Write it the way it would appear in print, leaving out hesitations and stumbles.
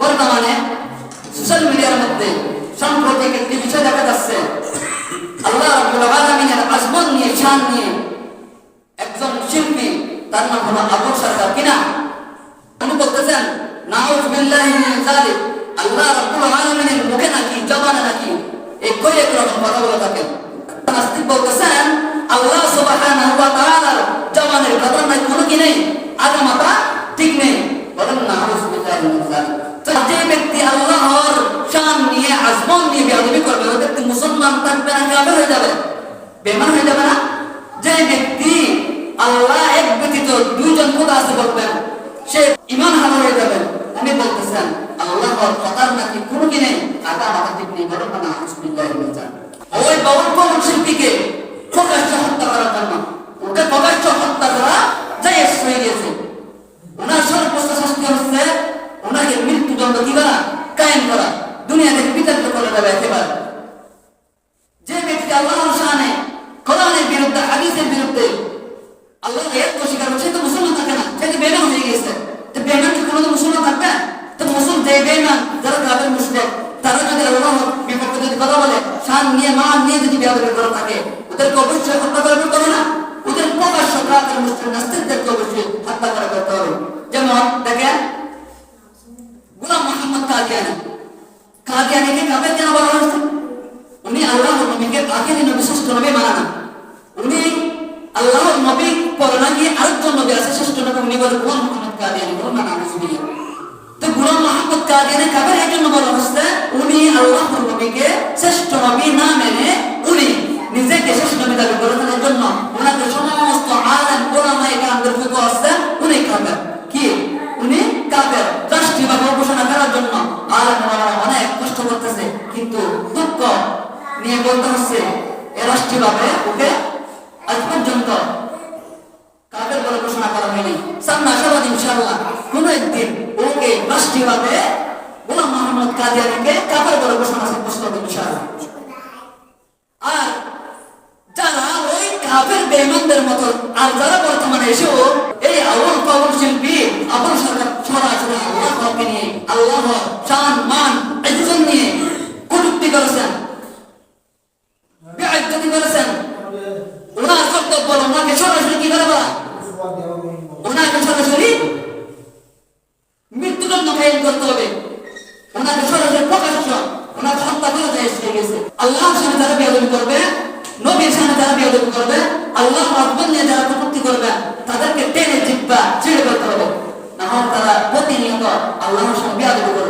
বর্তমানে সোশ্যাল মিডিয়ার মধ্যে সাম্প্রতিক একটি বিষয় দেখা যাচ্ছে, আল্লাহ রাব্বুল আলামিনের আজমত নিয়ে, শান নিয়ে একজন শিল্পী, তার নাম হলো আবু সরকার, কিনা উনি বলতেছেন নাউযু বিল্লাহি মিন যালিক, আল্লাহ রাব্বুল আলামিনের মুখে নাকি জবানে নাকি একই রকম কথা বলে থাকেন। নাস্তিক বলতেছেন আল্লাহ সুবহানাহু ওয়া তাআলার জবানের কথা নাই, কোনো কি নেই, আগামাতা ঠিক নেই। বলেন নাউযু বিল্লাহি মিন যালিক। যে ব্যক্তি আল্লাহর শান নিয়ে, আজমত নিয়ে বেয়াদবি করবে, ওই ব্যক্তি মুসলমান থাকবে না কাফের হয়ে যাবে, বেঈমান হয়ে যাবে না? যে ব্যক্তি আল্লাহ এক ব্যতীত দুইজন খোদা আছে বলবেন, সে ঈমান হারা হয়ে যাবে। উনি বলতেছেন আল্লাহর কথার নাকি কোনো কি নেই, আগামাতা ঠিক নেই। বলেন নাউযু বিল্লাহি মিন যালিক। ওই বাউল শিল্পীকে প্রকাশ্য হত্যা করার জন্য, ওকে প্রকাশ্য হত্যা করা জায়েজ হয়ে গেছে। ওনার সর্বোচ্চ শাস্তি হচ্ছে ওনাকে মৃত্যুদণ্ড কি করা, কায়েম করা, দুনিয়া থেকে বিতাড়িত করে দেবে একেবারে। যে ব্যক্তি আল্লাহর শানে, কোরআনের বিরুদ্ধে, হাদিসের বিরুদ্ধে আল্লাহ এত স্বীকার করছে, সে তো মুসলমান থাকে না, সে তো বেঈমান হয়ে গেছে। তো বেঈমান কি কোনোদিন মুসলমান থাকবে? তো মুসলমান যে বেঈমান, যারা কাফের মুশরিক, তারা যদি আল্লাহর বিপক্ষে যদি কথা বলে, শান নিয়ে, মান নিয়ে যদি বেয়াদবি করে থাকে, ওদেরকে অবশ্যই হত্যা করে করতে হবে না? ওদের প্রকাশ্য কাফের মুশরিক নাস্তিকদেরকে অবশ্যই হত্যা করে করতে হবে। যেমন দেখেন গোলাম মোহাম্মদ কাদিয়ানী, কাদিয়ানীকে কাফের কেন বলা হয়েছে? উনি আল্লাহর নবীকে আখেরি নবী, শ্রেষ্ঠ নবী মানা না। উনি আল্লাহর নবী পরে নাকি আরেকজন নবী আছে শ্রেষ্ঠ নবী, উনি বলে গোলাম মোহাম্মদ কাদিয়ানী। বলুন না নাউযুবিল্লাহ। তো গোলাম মোহাম্মদ কাদিয়ানী কাফের এই জন্য বলা হচ্ছে, উনি আল্লাহর নবীকে শ্রেষ্ঠ নবী না মেনে উনি নিজেকে শ্রেষ্ঠ নবী দাবি করেছেন। এর জন্য ওনাকে সমস্ত আলেম ওলামায়ে কেরামদের ফতোয়া আছে উনি কাফের। কি উনি কাফের? রাষ্ট্রীয়ভাবে ঘোষণা করার জন্য আলেম ওলামারা অনেক কষ্ট করতেছে, কিন্তু দুঃখ নিয়ে বলতে হচ্ছে এ রাষ্ট্রীয়ভাবে ওকে আজ পর্যন্ত কাফের বলে ঘোষণা করা হয়নি। সামনে আশাবাদ ইনশাআল্লাহ কোন একদিন ওকে রাষ্ট্রীয়ভাবে গোলাম মোহাম্মদ কাদিয়ানীকে কাফের বলে ঘোষণা সাব্যস্ত হবে ইনশাআল্লাহ। আর যারা ওই কাফের বেঈমানদের মতো, আর যারা বর্তমানে এসেও এই আউল পাউল শিল্পী আবুল সরকার সরাসরি আল্লাহকে নিয়ে, আল্লাহর শান, মান, ইজ্জত নিয়ে কটূক্তি করেছেন, বেইজ্জতি করেছেন, ওনার কর্তব্য ওনাকে সরাসরি কি করে বলা, ওনাকে সরাসরি মৃত্যুদণ্ড কায়েম করতে হবে, ওনাকে সরাসরি প্রকাশ্য ওনাকে হত্যা করা হয়ে গেছে। আল্লাহর সামনে যারা বেয়াদবি করবে, নবীর সামনে যারা বেয়াদবি করবে, আল্লাহর আহ্বান নিয়ে যারা কটূক্তি করবে, তাদেরকে টেনে জিহ্বা ছিঁড়ে ফেলতে হবে, না হলে তারা প্রতিনিয়ত আল্লাহর সামনে বেয়াদবি করবে।